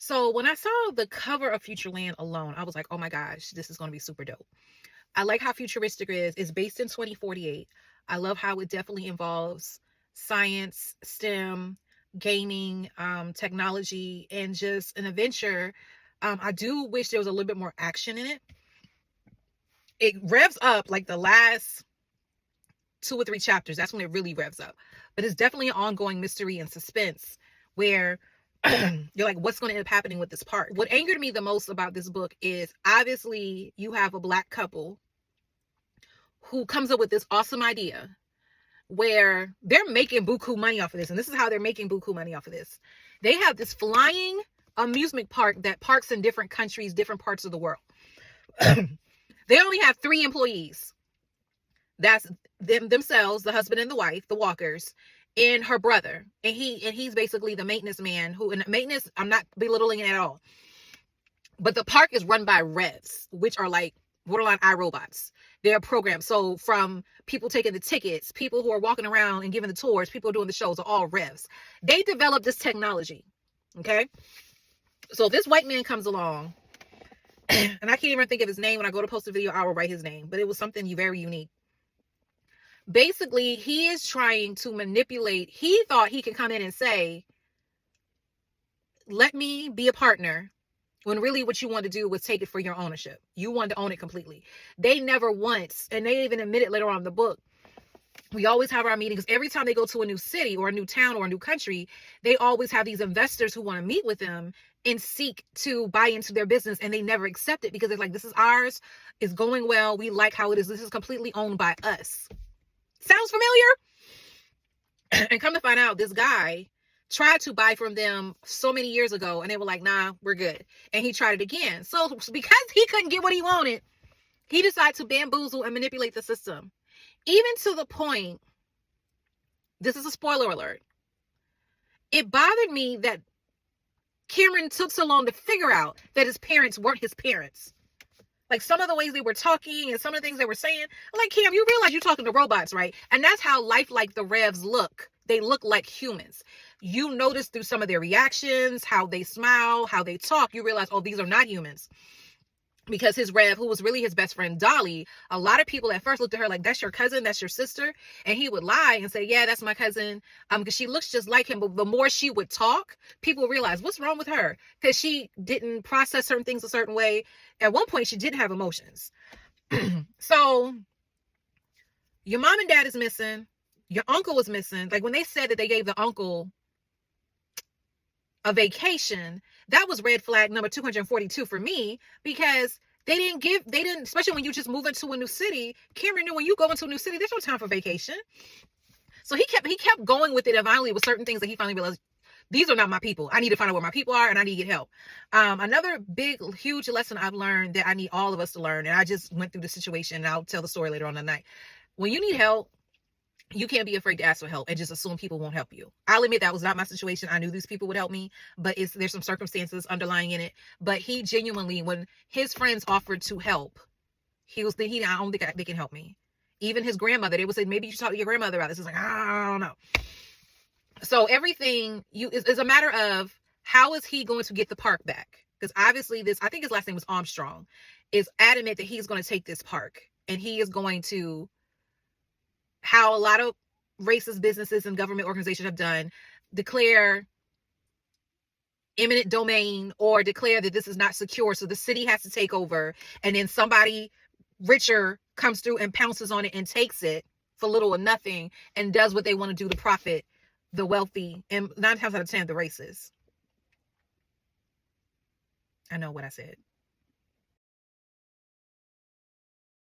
So when I saw the cover of Futureland alone, I was like, oh my gosh, this is going to be super dope. I like how futuristic it is. It's based in 2048. I love how it definitely involves science, STEM, gaming, technology, and just an adventure. I do wish there was a little bit more action in it. It revs up like the last 2 or 3 chapters. That's when it really revs up. But it's definitely an ongoing mystery and suspense where you're like, what's going to end up happening with this part? What angered me the most about this book is obviously you have a Black couple who comes up with this awesome idea where they're making buku money off of this. And this is how they're making buku money off of this. They have this flying amusement park that parks in different countries, different parts of the world. They only have 3 employees. That's themselves, the husband and the wife, the walkers, and her brother. And he's basically the maintenance man and maintenance, I'm not belittling it at all. But the park is run by revs, which are like borderline iRobots. They're programmed. So from people taking the tickets, people who are walking around and giving the tours, people doing the shows are all revs. They developed this technology. Okay. So this white man comes along and I can't even think of his name. When I go to post a video, I will write his name, but it was something very unique. Basically, he is trying to manipulate. He thought he could come in and say, let me be a partner, when really what you want to do was take it for your ownership. You wanted to own it completely. They never once, and they even admit it later on in the book, we always have our meetings. Every time they go to a new city or a new town or a new country, they always have these investors who want to meet with them and seek to buy into their business, and they never accept it because they're like, this is ours, it's going well, we like how it is, this is completely owned by us. Sounds familiar? And come to find out, this guy tried to buy from them so many years ago, and they were like, nah, we're good. And he tried it again. So because he couldn't get what he wanted, he decided to bamboozle and manipulate the system. Even to the point, this is a spoiler alert, it bothered me that Cameron took so long to figure out that his parents weren't his parents. Like some of the ways they were talking and some of the things they were saying. I'm like, Cam, you realize you're talking to robots, right? And that's how lifelike the revs look. They look like humans. You notice through some of their reactions, how they smile, how they talk, you realize, oh, these are not humans. Because his rev, who was really his best friend, Dolly, a lot of people at first looked at her like, that's your cousin, that's your sister. And he would lie and say, yeah, that's my cousin. Because she looks just like him. But the more she would talk, people realized, what's wrong with her? Because she didn't process certain things a certain way. At one point, she didn't have emotions. So your mom and dad is missing. Your uncle was missing. Like when they said that they gave the uncle a vacation, that was red flag number 242 for me, because they didn't, especially when you just move into a new city. Cameron knew when you go into a new city, there's no time for vacation. So he kept going with it. And finally, with certain things that he finally realized, these are not my people. I need to find out where my people are, and I need to get help. Another big, huge lesson I've learned that I need all of us to learn, and I just went through the situation, and I'll tell the story later on the night. When you need help, you can't be afraid to ask for help and just assume people won't help you. I'll admit that was not my situation. I knew these people would help me, but there's some circumstances underlying in it. But he genuinely, when his friends offered to help, I don't think they can help me. Even his grandmother, they would say, maybe you should talk to your grandmother about this. It's like, I don't know. So everything is a matter of, how is he going to get the park back? Because obviously I think his last name was Armstrong, is adamant that he's going to take this park, and he is going to, how a lot of racist businesses and government organizations have done, declare eminent domain or declare that this is not secure. So the city has to take over, and then somebody richer comes through and pounces on it and takes it for little or nothing and does what they want to do to profit the wealthy, and 9 times out of 10, the racist. I know what I said.